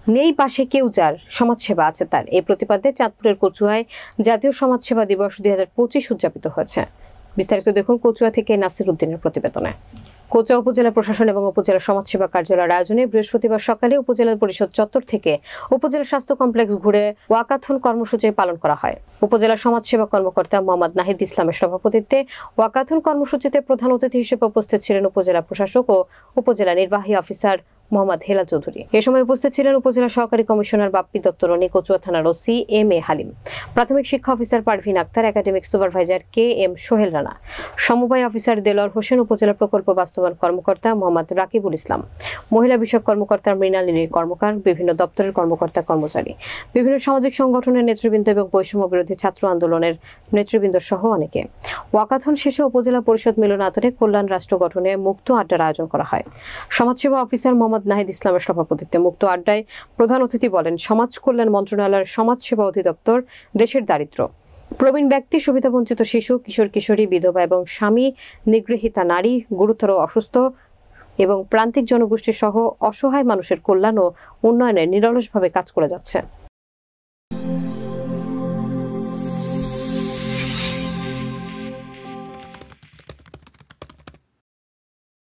নেই পাশে কেউ যার সমাজসেবা আছে তার, এই প্রতিপাদ্যে চাঁদপুরের কচুয়ায় জাতীয় সমাজসেবা দিবস 2025 উদযাপিত হয়েছে। বিস্তারিত দেখুন কচুয়া থেকে নাসির উদ্দিনের প্রতিবেদনে। কচুয়া উপজেলা প্রশাসন এবং উপজেলা সমাজসেবা কার্যালয়ের আয়োজনে বৃহস্পতিবার সকালে উপজেলা পরিষদ চত্বর থেকে উপজেলা স্বাস্থ্য কমপ্লেক্স ঘুরে ওয়াকাথন কর্মসূচি পালন করা হয়। উপজেলা সমাজসেবা কর্মকর্তা মোহাম্মদ নাহিদ ইসলামের সভাপতিত্বে ওয়াকাথন কর্মসূচিতে প্রধান অতিথি হিসেবে উপস্থিত ছিলেন উপজেলা প্রশাসক ও উপজেলা নির্বাহী অফিসার মোহাম্মদ হেলা চৌধুরী। এ সময় উপস্থিত ছিলেন উপজেলা সহকারী কমিশনার বাপ্পি দত্ত রনি, কচুয়া থানার ওসি এম.এ. হালিম, প্রাথমিক শিক্ষা officer Parvin Akter, academic supervisor K M. Sohel Rana, সমবায় অফিসার দেলোয়ার হোসেন, উপজেলা প্রকল্প বাস্তবায়ন কর্মকর্তা মোহাম্মদ রাকিবুল ইসলাম, মহিলা বিষয়ক কর্মকর্তা মৃণালিনী কর্মকার, বিভিন্ন দপ্তরের কর্মকর্তা কর্মচারী, বিভিন্ন সামাজিক সংগঠনের নেতৃবৃন্দ এবং বৈষম্য বিরোধী ছাত্র আন্দোলনের নেতৃবৃন্দ সহ অনেকে। ওয়াকাথন শেষে উপজেলা পরিষদ মিলনায়তনে কল্যাণ রাষ্ট্র গঠনে মুক্ত আড্ডার আয়োজন করা হয়। সমাজসেবা অফিসার মোহাম্মদ নাহিদ ইসলামের সভাপতিত্বে মুক্ত আড্ডায় প্রধান অতিথি বলেন, সমাজ কল্যাণ মন্ত্রণালয়ের সমাজসেবা অধিদপ্তর দেশের দারিদ্র্য, প্রবীণ ব্যক্তি, সুবিধাবঞ্চিত শিশু, কিশোর কিশোরী, বিধবা এবং স্বামী নিগৃহীতা নারী, গুরুতর অসুস্থ এবং প্রান্তিক জনগোষ্ঠী সহ অসহায় মানুষের কল্যাণ ও উন্নয়নে নিরলসভাবে কাজ করে যাচ্ছে।